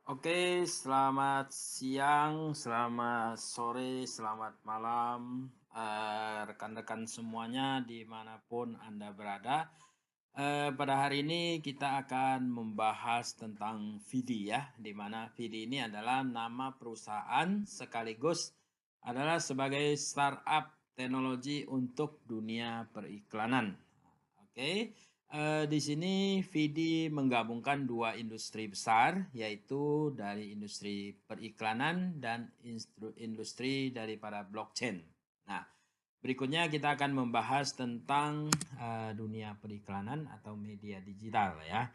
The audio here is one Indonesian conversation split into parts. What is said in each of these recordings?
Oke, selamat siang, selamat sore, selamat malam, rekan-rekan semuanya dimanapun Anda berada. Pada hari ini kita akan membahas tentang Vidi ya, di mana Vidi ini adalah nama perusahaan sekaligus adalah sebagai startup teknologi untuk dunia periklanan. Oke. Di sini Vidi menggabungkan dua industri besar, yaitu dari industri periklanan dan industri daripada blockchain. Nah, berikutnya kita akan membahas tentang dunia periklanan atau media digital ya,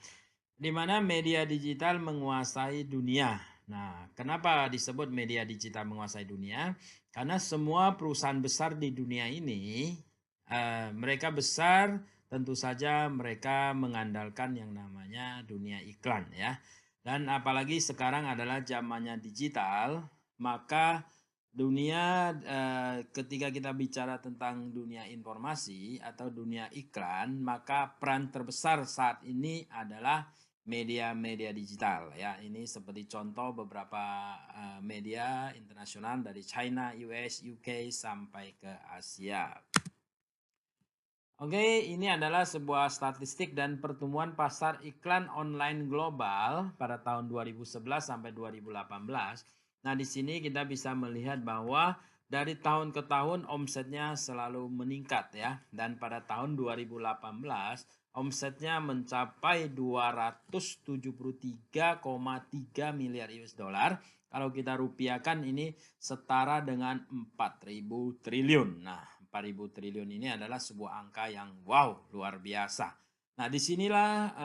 di mana media digital menguasai dunia. Nah, kenapa disebut media digital menguasai dunia? Karena semua perusahaan besar di dunia ini, mereka besar. Tentu saja mereka mengandalkan yang namanya dunia iklan ya. Dan apalagi sekarang adalah zamannya digital, maka dunia ketika kita bicara tentang dunia informasi atau dunia iklan, maka peran terbesar saat ini adalah media-media digital ya. Ini seperti contoh beberapa media internasional dari China, US, UK sampai ke Asia. Oke, ini adalah sebuah statistik dan pertumbuhan pasar iklan online global pada tahun 2011 sampai 2018. Nah, di sini kita bisa melihat bahwa dari tahun ke tahun omsetnya selalu meningkat ya. Dan pada tahun 2018 omsetnya mencapai 273,3 miliar US dollar. Kalau kita rupiahkan ini setara dengan 4.000 triliun. Nah, 4.000 triliun ini adalah sebuah angka yang wow, luar biasa. Nah, disinilah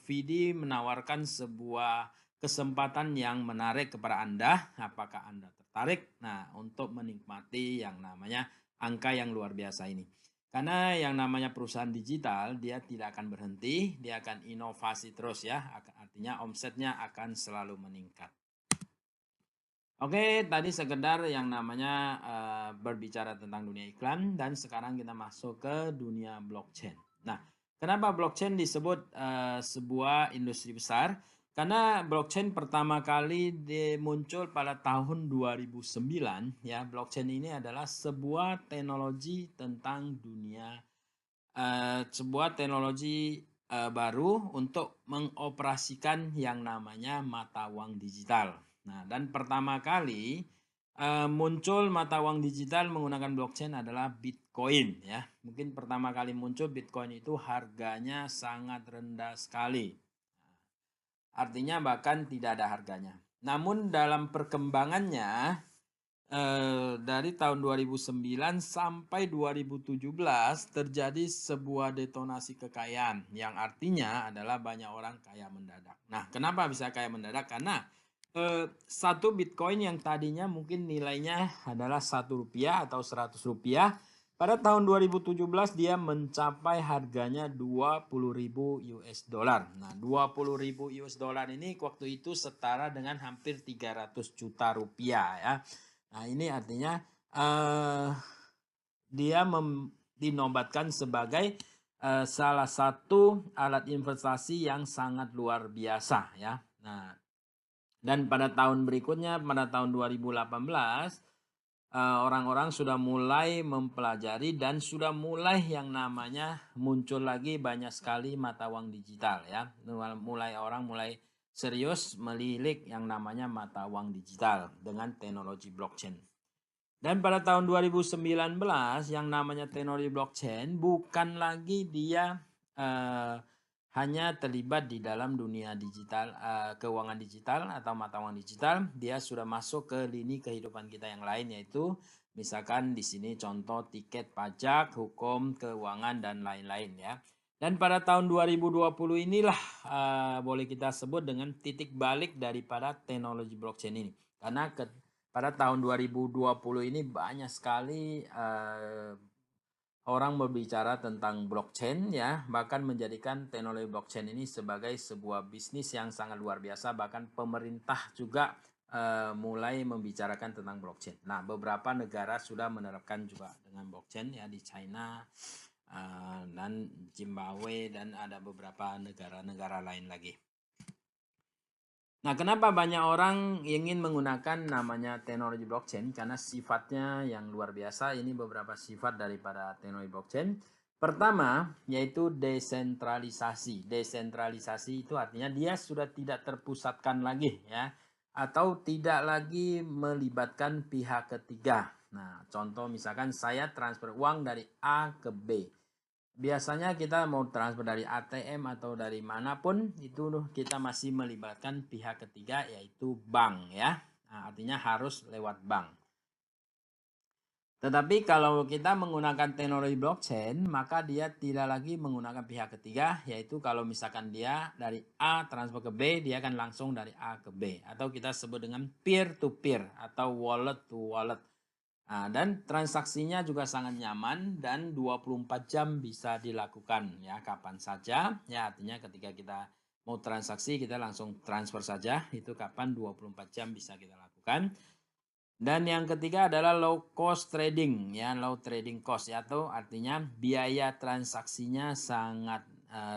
Vidi menawarkan sebuah kesempatan yang menarik kepada Anda. Apakah Anda tertarik? Nah, untuk menikmati yang namanya angka yang luar biasa ini. Karena yang namanya perusahaan digital, dia tidak akan berhenti, dia akan inovasi terus ya. Artinya omsetnya akan selalu meningkat. Oke, tadi sekedar yang namanya berbicara tentang dunia iklan dan sekarang kita masuk ke dunia blockchain. Nah, kenapa blockchain disebut sebuah industri besar? Karena blockchain pertama kali muncul pada tahun 2009 ya. Blockchain ini adalah sebuah teknologi tentang dunia sebuah teknologi baru untuk mengoperasikan yang namanya mata uang digital. Nah, dan pertama kali muncul mata uang digital menggunakan blockchain adalah Bitcoin ya. Mungkin pertama kali muncul Bitcoin itu harganya sangat rendah sekali. Artinya bahkan tidak ada harganya. Namun dalam perkembangannya dari tahun 2009 sampai 2017 terjadi sebuah detonasi kekayaan yang artinya adalah banyak orang kaya mendadak. Nah, kenapa bisa kaya mendadak? Karena satu Bitcoin yang tadinya mungkin nilainya adalah Rp1 atau Rp100, pada tahun 2017 dia mencapai harganya 20.000 US dollar. Nah, 20.000 US dollar ini waktu itu setara dengan hampir 300 juta rupiah ya. Nah, ini artinya dia dinobatkan sebagai salah satu alat investasi yang sangat luar biasa ya. Nah, dan pada tahun berikutnya pada tahun 2018 orang-orang sudah mulai mempelajari dan sudah mulai yang namanya muncul lagi banyak sekali mata uang digital ya. Mulai serius melilik yang namanya mata uang digital dengan teknologi blockchain. Dan pada tahun 2019 yang namanya teknologi blockchain bukan lagi dia hanya terlibat di dalam dunia digital, keuangan digital atau mata uang digital, dia sudah masuk ke lini kehidupan kita yang lain, yaitu misalkan di sini contoh tiket pajak, hukum, keuangan dan lain-lain ya. Dan pada tahun 2020 inilah boleh kita sebut dengan titik balik daripada teknologi blockchain ini. Karena pada tahun 2020 ini banyak sekali orang berbicara tentang blockchain ya, bahkan menjadikan teknologi blockchain ini sebagai sebuah bisnis yang sangat luar biasa, bahkan pemerintah juga mulai membicarakan tentang blockchain. Nah, beberapa negara sudah menerapkan juga dengan blockchain ya, di China dan Zimbabwe dan ada beberapa negara-negara lain lagi. Nah, kenapa banyak orang ingin menggunakan namanya teknologi blockchain? Karena sifatnya yang luar biasa. Ini beberapa sifat daripada teknologi blockchain. Pertama, yaitu desentralisasi. Desentralisasi itu artinya dia sudah tidak terpusatkan lagi ya, atau tidak lagi melibatkan pihak ketiga. Nah, contoh misalkan saya transfer uang dari A ke B. Biasanya kita mau transfer dari ATM atau dari manapun itu kita masih melibatkan pihak ketiga yaitu bank ya. Nah, artinya harus lewat bank. Tetapi kalau kita menggunakan teknologi blockchain, maka dia tidak lagi menggunakan pihak ketiga, yaitu kalau misalkan dia dari A transfer ke B, dia akan langsung dari A ke B. Atau kita sebut dengan peer to peer atau wallet to wallet. Nah, dan transaksinya juga sangat nyaman dan 24 jam bisa dilakukan ya kapan saja. Ya artinya ketika kita mau transaksi kita langsung transfer saja, itu kapan 24 jam bisa kita lakukan. Dan yang ketiga adalah low cost trading ya, low trading cost ya, atau artinya biaya transaksinya sangat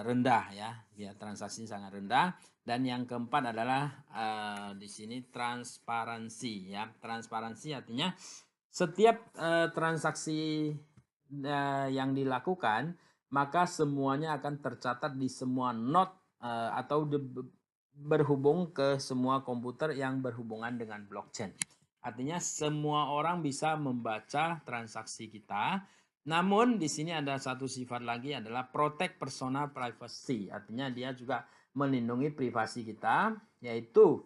rendah ya, biaya transaksi sangat rendah. Dan yang keempat adalah di sini transparansi ya. Transparansi artinya setiap transaksi yang dilakukan maka semuanya akan tercatat di semua node atau berhubung ke semua komputer yang berhubungan dengan blockchain. Artinya semua orang bisa membaca transaksi kita. Namun di sini ada satu sifat lagi adalah protect personal privacy. Artinya dia juga melindungi privasi kita, yaitu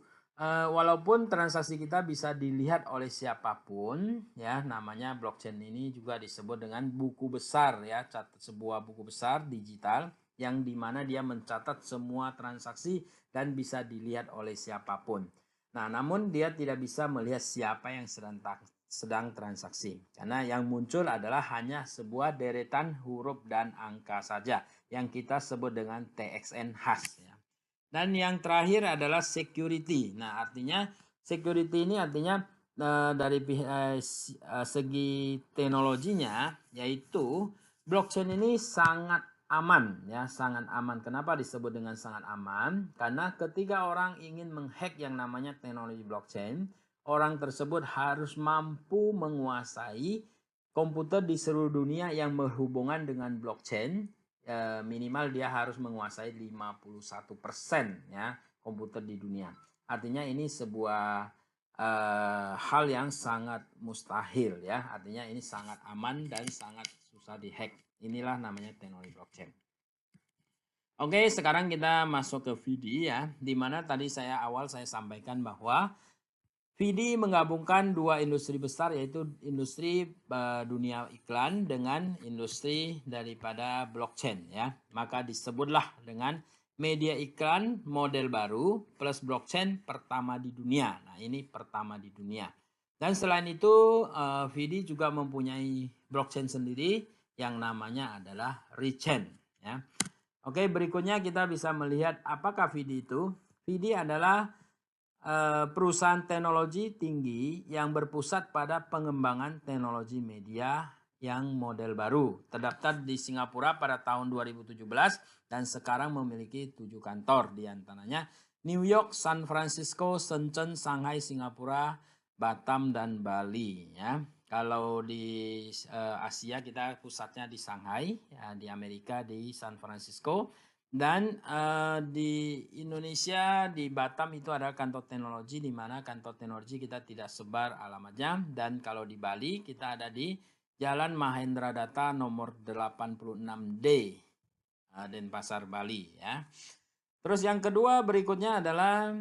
walaupun transaksi kita bisa dilihat oleh siapapun ya, namanya blockchain ini juga disebut dengan buku besar ya, sebuah buku besar digital yang dimana dia mencatat semua transaksi dan bisa dilihat oleh siapapun. Nah, namun dia tidak bisa melihat siapa yang sedang transaksi. Karena yang muncul adalah hanya sebuah deretan huruf dan angka saja yang kita sebut dengan TXN hash ya. Dan yang terakhir adalah security. Nah, artinya security ini artinya dari segi teknologinya yaitu blockchain ini sangat aman ya, sangat aman. Kenapa disebut dengan sangat aman? Karena ketika orang ingin menghack yang namanya teknologi blockchain, orang tersebut harus mampu menguasai komputer di seluruh dunia yang berhubungan dengan blockchain. Minimal dia harus menguasai 51% ya komputer di dunia. Artinya ini sebuah hal yang sangat mustahil ya. Artinya ini sangat aman dan sangat susah dihack. Inilah namanya teknologi blockchain. Oke, sekarang kita masuk ke VD ya, di mana tadi saya sampaikan bahwa VD menggabungkan dua industri besar yaitu industri dunia iklan dengan industri daripada blockchain ya. Maka disebutlah dengan media iklan model baru plus blockchain pertama di dunia. Nah, ini pertama di dunia. Dan selain itu VD juga mempunyai blockchain sendiri yang namanya adalah Rechain ya. Oke, berikutnya kita bisa melihat apakah VD itu. VD adalah perusahaan teknologi tinggi yang berpusat pada pengembangan teknologi media yang model baru. Terdaftar di Singapura pada tahun 2017 dan sekarang memiliki 7 kantor, di antaranya New York, San Francisco, Shenzhen, Shanghai, Singapura, Batam, dan Bali ya. Kalau di Asia kita pusatnya di Shanghai, ya, di Amerika di San Francisco, dan di Indonesia di Batam itu ada kantor teknologi, di mana kantor teknologi kita tidak sebar alamatnya. Dan kalau di Bali kita ada di Jalan Mahendra Data nomor 86D Denpasar, Bali ya. Terus yang kedua berikutnya adalah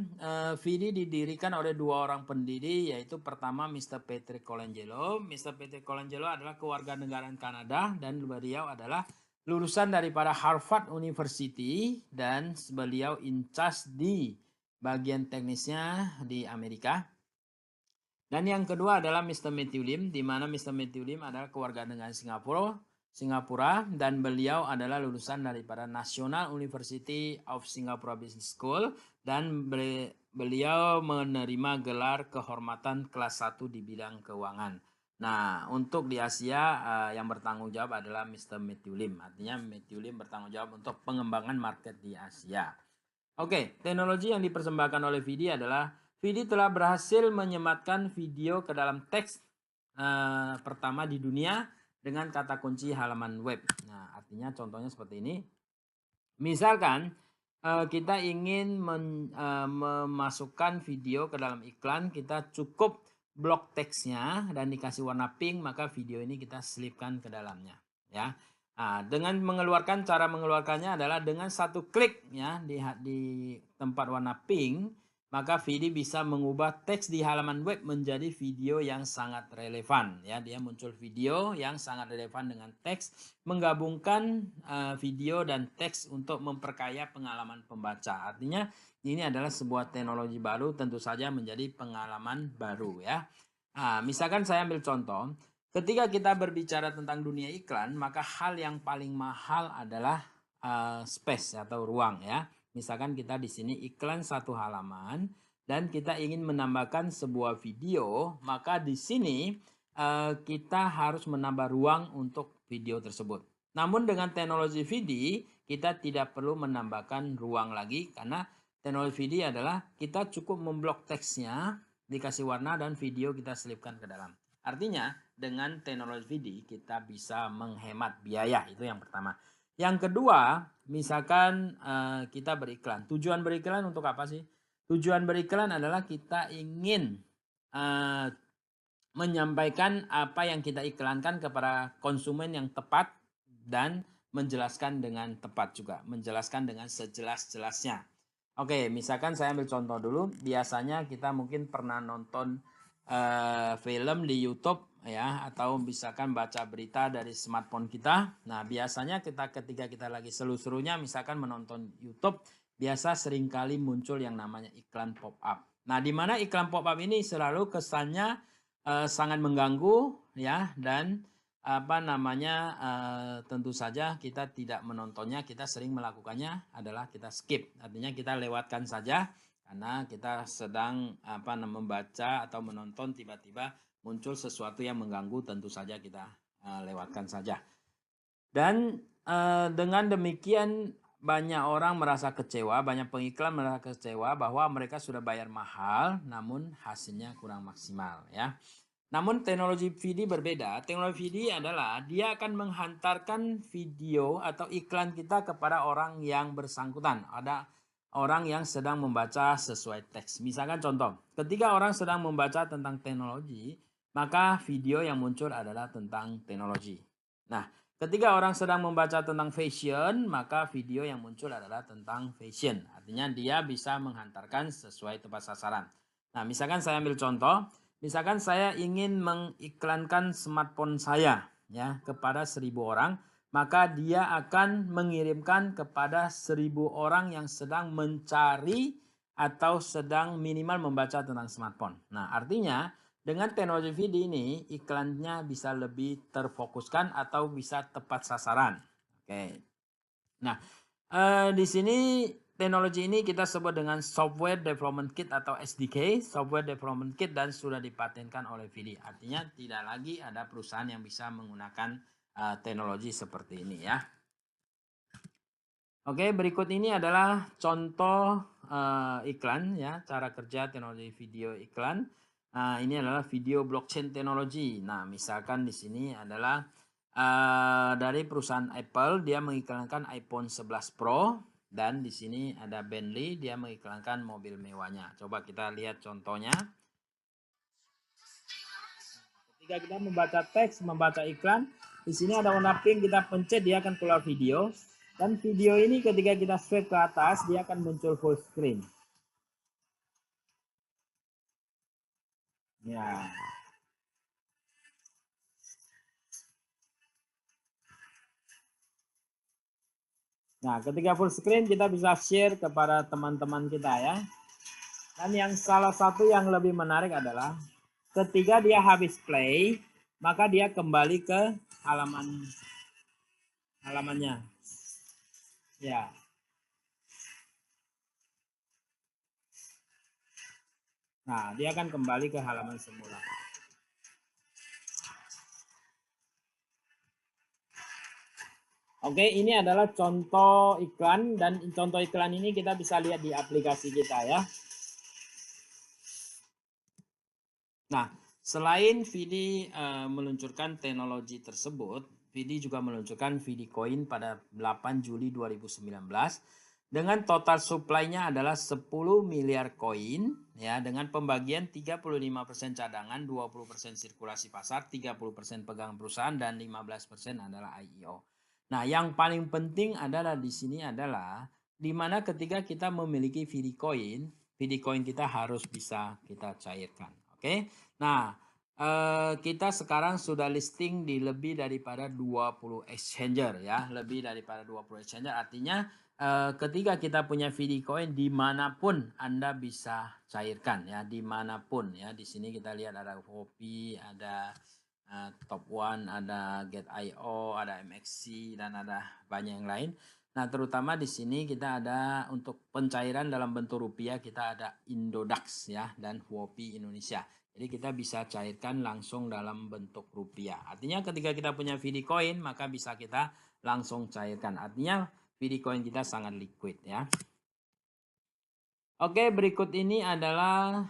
VD didirikan oleh dua orang pendiri, yaitu pertama Mr. Patrick Colangelo. Mr. Patrick Colangelo adalah kewarganegaraan Kanada dan beliau adalah lulusan daripada Harvard University dan beliau incas di bagian teknisnya di Amerika. Dan yang kedua adalah Mr. Matthew Lim, di mana Mr. Matthew Lim adalah kewarganegaraan Singapura dan beliau adalah lulusan daripada National University of Singapore Business School dan beliau menerima gelar kehormatan kelas 1 di bidang keuangan. Nah, untuk di Asia yang bertanggung jawab adalah Mr. Matthew Lim. Artinya Matthew Lim bertanggung jawab untuk pengembangan market di Asia. Oke, teknologi yang dipersembahkan oleh Vidi adalah Vidi telah berhasil menyematkan video ke dalam teks pertama di dunia dengan kata kunci halaman web. Nah, artinya contohnya seperti ini. Misalkan kita ingin memasukkan video ke dalam iklan, kita cukup blok teksnya dan dikasih warna pink, maka video ini kita selipkan ke dalamnya, ya. Nah, dengan cara mengeluarkannya adalah dengan satu klik ya di tempat warna pink, maka Vidi bisa mengubah teks di halaman web menjadi video yang sangat relevan ya. Dia muncul video yang sangat relevan dengan teks, menggabungkan video dan teks untuk memperkaya pengalaman pembaca. Artinya ini adalah sebuah teknologi baru, tentu saja menjadi pengalaman baru ya. Nah, misalkan saya ambil contoh, ketika kita berbicara tentang dunia iklan, maka hal yang paling mahal adalah space atau ruang ya. Misalkan kita di sini iklan satu halaman dan kita ingin menambahkan sebuah video, maka di sini kita harus menambah ruang untuk video tersebut. Namun dengan teknologi VD kita tidak perlu menambahkan ruang lagi karena teknologi VD adalah kita cukup memblok teksnya, dikasih warna dan video kita selipkan ke dalam. Artinya dengan teknologi VD kita bisa menghemat biaya, itu yang pertama. Yang kedua, misalkan kita beriklan. Tujuan beriklan untuk apa sih? Tujuan beriklan adalah kita ingin menyampaikan apa yang kita iklankan kepada konsumen yang tepat dan menjelaskan dengan tepat juga. Menjelaskan dengan sejelas-jelasnya. Oke, misalkan saya ambil contoh dulu. Biasanya kita mungkin pernah nonton film di YouTube ya, atau misalkan baca berita dari smartphone kita. Nah, biasanya ketika kita lagi seru-serunya misalkan menonton YouTube, biasa seringkali muncul yang namanya iklan pop-up. Nah, di mana iklan pop-up ini selalu kesannya sangat mengganggu ya, dan tentu saja kita tidak menontonnya. Kita sering melakukannya adalah kita skip, artinya kita lewatkan saja karena kita sedang membaca atau menonton, tiba-tiba muncul sesuatu yang mengganggu, tentu saja kita lewatkan saja. Dan dengan demikian banyak orang merasa kecewa, banyak pengiklan merasa kecewa bahwa mereka sudah bayar mahal namun hasilnya kurang maksimal ya. Namun teknologi VD berbeda. Teknologi VD adalah dia akan menghantarkan video atau iklan kita kepada orang yang bersangkutan. Ada orang yang sedang membaca sesuai teks. Misalkan contoh, ketika orang sedang membaca tentang teknologi, maka video yang muncul adalah tentang teknologi. Nah, ketika orang sedang membaca tentang fashion, maka video yang muncul adalah tentang fashion. Artinya dia bisa menghantarkan sesuai tepat sasaran. Nah, misalkan saya ambil contoh, misalkan saya ingin mengiklankan smartphone saya ya kepada 1.000 orang, maka dia akan mengirimkan kepada 1.000 orang yang sedang mencari atau sedang minimal membaca tentang smartphone. Nah, artinya dengan teknologi video ini iklannya bisa lebih terfokuskan atau bisa tepat sasaran. Oke. Nah, di sini teknologi ini kita sebut dengan Software Development Kit atau SDK, Software Development Kit, dan sudah dipatenkan oleh VD. Artinya tidak lagi ada perusahaan yang bisa menggunakan teknologi seperti ini ya. Oke, berikut ini adalah contoh iklan ya, cara kerja teknologi video iklan. Ini adalah video blockchain teknologi. Nah, misalkan di sini adalah dari perusahaan Apple, dia mengiklankan iPhone 11 Pro, dan di sini ada Bentley, dia mengiklankan mobil mewahnya. Coba kita lihat contohnya. Ketika kita membaca teks, membaca iklan, di sini ada warna pink, kita pencet dia akan keluar video. Dan video ini ketika kita swipe ke atas, dia akan muncul full screen. Ya. Nah, ketika full screen kita bisa share kepada teman-teman kita ya. Dan yang salah satu yang lebih menarik adalah ketika dia habis play, maka dia kembali ke halamannya. Ya. Nah, dia akan kembali ke halaman semula. Oke, ini adalah contoh iklan dan contoh iklan ini kita bisa lihat di aplikasi kita ya. Nah, selain Vidi meluncurkan teknologi tersebut, Vidi juga meluncurkan Vidi Coin pada 8 Juli 2019 dengan total supply-nya adalah 10 miliar koin ya, dengan pembagian 35% cadangan, 20% sirkulasi pasar, 30% pegang perusahaan dan 15% adalah IEO. Nah, yang paling penting adalah di sini adalah di mana ketika kita memiliki Vidi Coin kita harus bisa kita cairkan. Oke. Nah, kita sekarang sudah listing di lebih daripada 20 exchanger ya, lebih daripada 20 exchanger artinya ketika kita punya VD Coin dimanapun Anda bisa cairkan ya, dimanapun ya. Di sini kita lihat ada Hopi, ada Top One, ada Get.io, ada MXC dan ada banyak yang lain. Nah, terutama di sini kita ada untuk pencairan dalam bentuk rupiah kita ada Indodax ya dan Huopi Indonesia. Jadi kita bisa cairkan langsung dalam bentuk rupiah. Artinya ketika kita punya VD Coin maka bisa kita langsung cairkan. Artinya VD Coin kita sangat liquid ya. Oke, berikut ini adalah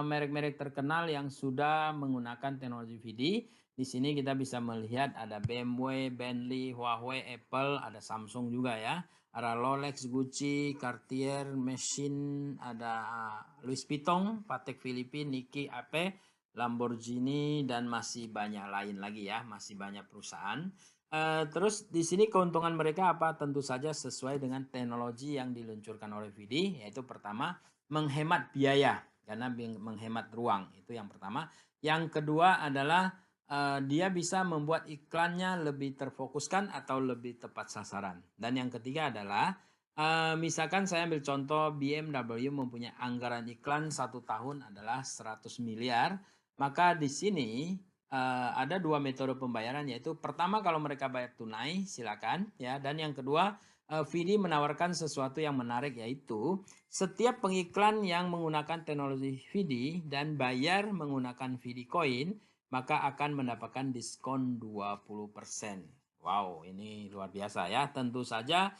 merek-merek terkenal yang sudah menggunakan teknologi VD. Di sini kita bisa melihat ada BMW, Bentley, Huawei, Apple, ada Samsung juga ya. Ada Rolex, Gucci, Cartier, Machine, ada Louis Vuitton, Patek Philippe, Nike, AP, Lamborghini dan masih banyak lain lagi ya, masih banyak perusahaan. Terus di sini keuntungan mereka apa? Tentu saja sesuai dengan teknologi yang diluncurkan oleh VD, yaitu pertama menghemat biaya karena menghemat ruang, itu yang pertama. Yang kedua adalah dia bisa membuat iklannya lebih terfokuskan atau lebih tepat sasaran. Dan yang ketiga adalah misalkan saya ambil contoh BMW mempunyai anggaran iklan 1 tahun adalah 100 miliar, maka di sini ada 2 metode pembayaran, yaitu pertama kalau mereka bayar tunai silakan ya, dan yang kedua VD menawarkan sesuatu yang menarik, yaitu setiap pengiklan yang menggunakan teknologi VD dan bayar menggunakan VD Coin maka akan mendapatkan diskon 20%. Wow, ini luar biasa ya. Tentu saja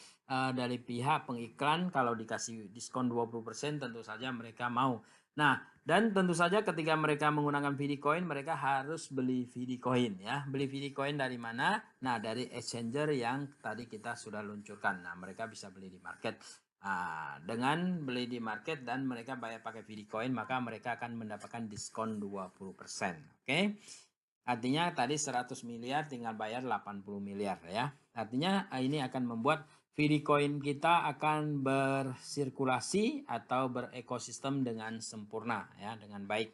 dari pihak pengiklan kalau dikasih diskon 20% tentu saja mereka mau. Nah, dan tentu saja ketika mereka menggunakan VD Coin mereka harus beli VD Coin ya. Beli VD Coin dari mana? Nah, dari exchanger yang tadi kita sudah luncurkan. Nah, mereka bisa beli di market. Nah, dengan beli di market dan mereka bayar pakai VD Coin maka mereka akan mendapatkan diskon 20%. Oke. Artinya tadi 100 miliar tinggal bayar 80 miliar ya. Artinya ini akan membuat VD Coin kita akan bersirkulasi atau berekosistem dengan sempurna ya, dengan baik.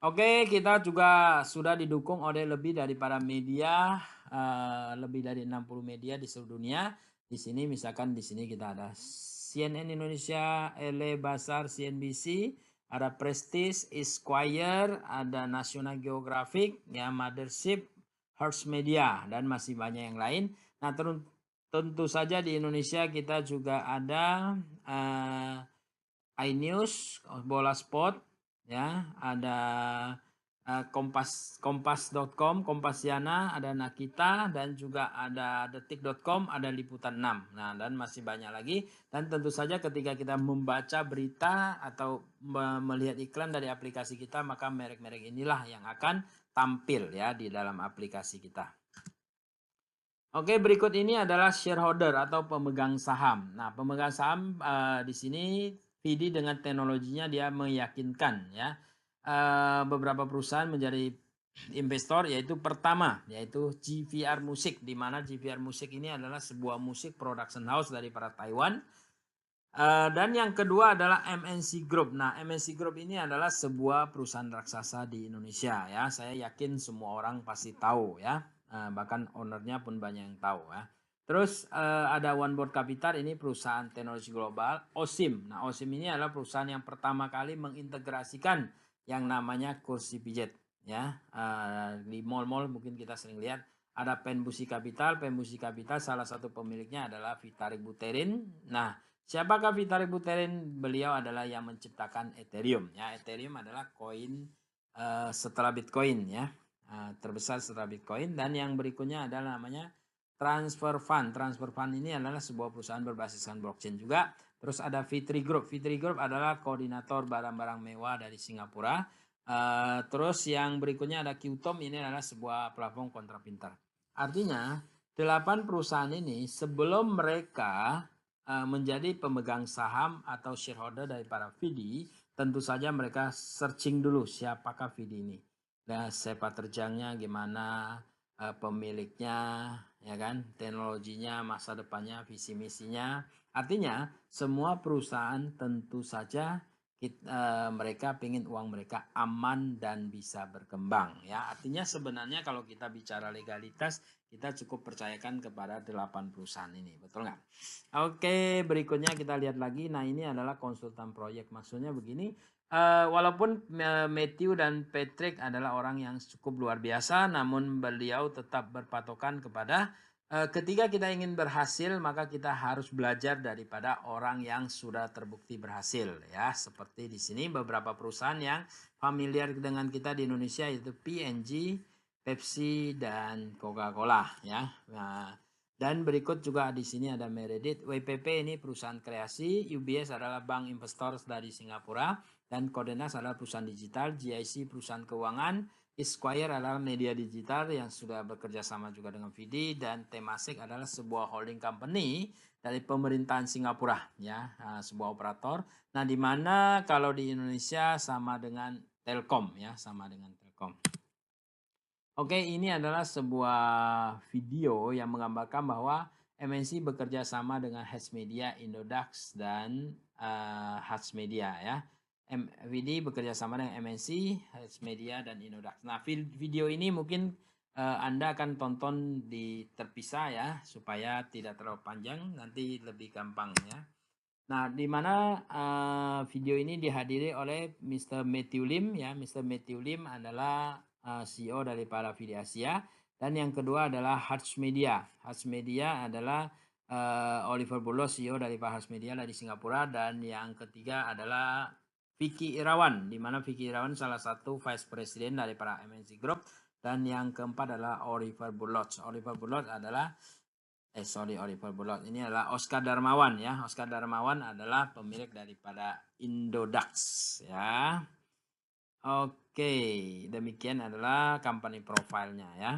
Oke, kita juga sudah didukung oleh lebih daripada media, lebih dari 60 media di seluruh dunia. Di sini misalkan di sini kita ada CNN Indonesia, LA Basar, CNBC, ada Prestige, Esquire, ada National Geographic, ya Mothership, Hearst Media dan masih banyak yang lain. Nah, tentu saja di Indonesia kita juga ada iNews, Bola Sport, ya, ada kompas.com, Kompasiana, ada Nakita dan juga ada detik.com, ada Liputan 6. Nah, dan masih banyak lagi. Dan tentu saja ketika kita membaca berita atau melihat iklan dari aplikasi kita, maka merek-merek inilah yang akan tampil ya di dalam aplikasi kita. Oke, berikut ini adalah shareholder atau pemegang saham. Nah, pemegang saham di sini VD dengan teknologinya dia meyakinkan ya beberapa perusahaan menjadi investor, yaitu pertama yaitu GVR Music, di mana GVR Music ini adalah sebuah musik production house dari para Taiwan. Dan yang kedua adalah MNC Group. Nah, MNC Group ini adalah sebuah perusahaan raksasa di Indonesia ya. Saya yakin semua orang pasti tahu ya. Bahkan ownernya pun banyak yang tahu ya. Terus ada One Board Capital, ini perusahaan teknologi global. OSIM. Nah, OSIM ini adalah perusahaan yang pertama kali mengintegrasikan yang namanya kursi pijat ya. Di mall-mall mungkin kita sering lihat ada Penbusi Capital. Penbusi Capital salah satu pemiliknya adalah Vitalik Buterin. Nah, siapakah Vitalik Buterin? Beliau adalah yang menciptakan Ethereum ya. Ethereum adalah koin setelah Bitcoin ya. Terbesar setelah Bitcoin, dan yang berikutnya adalah namanya Transfer Fund. Transfer Fund ini adalah sebuah perusahaan berbasiskan blockchain juga. Terus ada Fitri Group. Fitri Group adalah koordinator barang-barang mewah dari Singapura. Terus yang berikutnya ada Qtom, ini adalah sebuah platform kontra pintar. Artinya 8 perusahaan ini sebelum mereka menjadi pemegang saham atau shareholder dari para VD, tentu saja mereka searching dulu siapakah VD ini. Nah, sepak terjangnya gimana, pemiliknya, ya kan, teknologinya, masa depannya, visi misinya. Artinya semua perusahaan tentu saja mereka ingin uang mereka aman dan bisa berkembang, ya. Artinya sebenarnya kalau kita bicara legalitas, kita cukup percayakan kepada 8 perusahaan ini, betul nggak? Oke, berikutnya kita lihat lagi. Nah, ini adalah konsultan proyek. Maksudnya begini, walaupun Matthew dan Patrick adalah orang yang cukup luar biasa, namun beliau tetap berpatokan kepada ketika kita ingin berhasil, maka kita harus belajar daripada orang yang sudah terbukti berhasil, ya. Seperti di sini beberapa perusahaan yang familiar dengan kita di Indonesia yaitu P&G, Pepsi, dan Coca-Cola, ya. Nah, dan berikut juga di sini ada Meredith. WPP ini perusahaan kreasi, UBS adalah bank investor dari Singapura, dan Codenas adalah perusahaan digital, GIC perusahaan keuangan, Esquire adalah media digital yang sudah bekerja sama juga dengan VD, dan Temasek adalah sebuah holding company dari pemerintahan Singapura, ya, sebuah operator. Nah, di mana kalau di Indonesia sama dengan Telkom, ya, sama dengan Telkom. Oke, ini adalah sebuah video yang menggambarkan bahwa MNC bekerja sama dengan Hatch Media, Indodax, dan Hatch Media, ya. VD bekerja sama dengan MNC, Hatch Media, dan Indodax. Nah, video ini mungkin Anda akan tonton di terpisah, ya, supaya tidak terlalu panjang, nanti lebih gampang, ya. Nah, di mana video ini dihadiri oleh Mr. Matthew Lim, ya. Mr. Matthew Lim adalah CEO dari para VD Asia, dan yang kedua adalah Hatch Media. Hatch Media adalah Oliver Bulloss, CEO dari Hatch Media dari Singapura, dan yang ketiga adalah Vicky Irawan, di mana Vicky Irawan salah satu Vice President dari para MNC Group, dan yang keempat adalah Oliver Bulloss. Oliver Bulloss adalah Oliver Bulloss ini adalah Oscar Darmawan, ya. Oscar Darmawan adalah pemilik daripada Indodax, ya. Oke, demikian adalah company profile-nya, ya.